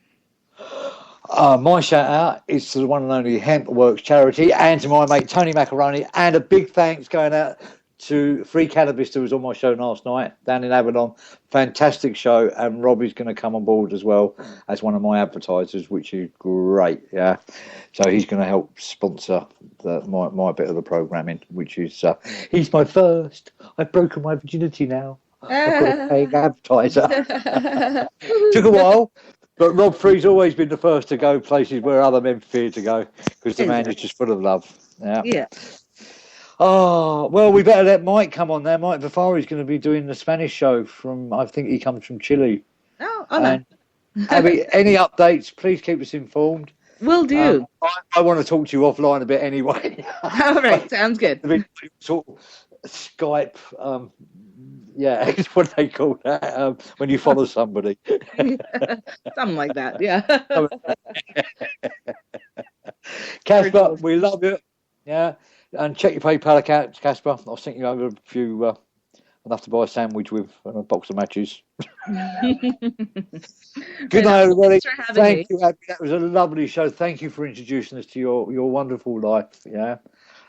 My shout out is to the one and only Hemp Works charity and to my mate Tony Macaroni, and a big thanks going out to Free Cannabis, who was on my show last night down in Avalon. Fantastic show, and Robbie's going to come on board as well as one of my advertisers, which is great. Yeah, so he's going to help sponsor my bit of the programming, which is he's my first. I've broken my virginity now. I've got a paying advertiser. Took a while, but Rob Free's always been the first to go places where other men fear to go because the man is just full of love. Yeah. Oh, well, we better let Mike come on there. Mike Vafari's going to be doing the Spanish show from, I think he comes from Chile. Oh, no. Abby, any updates, please keep us informed. Will do. I want to talk to you offline a bit anyway. All right, sounds good. Sort of Skype, what do they call that? When you follow somebody. Something like that, yeah. Casper, we love you. Yeah. And check your PayPal account, Casper. I'll send you over a few, enough to buy a sandwich with and a box of matches. Good night, everybody. Thank you, Abby. That was a lovely show. Thank you for introducing us to your wonderful life. Yeah.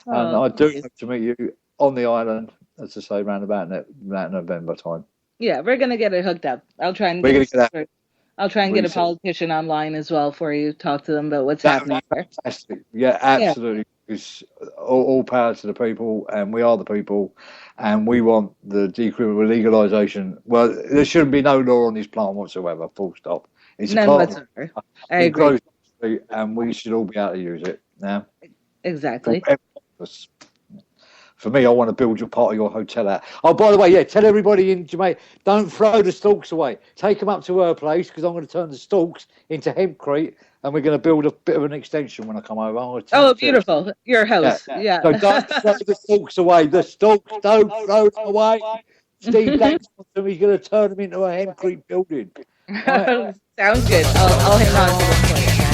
And I do hope to meet you on the island, as I say, around about November time. Yeah, we're going to get it hooked up. I'll try and get a politician online as well for you. Talk to them about what's happening there. Fantastic. Yeah, absolutely. It's all power to the people, and we are the people, and we want the legalisation. Well, there shouldn't be no law on this plant whatsoever, full stop. It's none whatsoever. I agree. And we should all be able to use it now. Exactly. For me, I want to build your part of your hotel out. Oh, by the way, tell everybody in Jamaica, don't throw the stalks away. Take them up to her place, because I'm going to turn the stalks into hempcrete, and we're going to build a bit of an extension when I come over. Oh, beautiful. Your house. Yeah. So don't throw the stalks away. The stalks, don't throw them away. Steve Danks, he's going to turn them into a hempcrete building. Right. Sounds good. I'll hang on to them for you.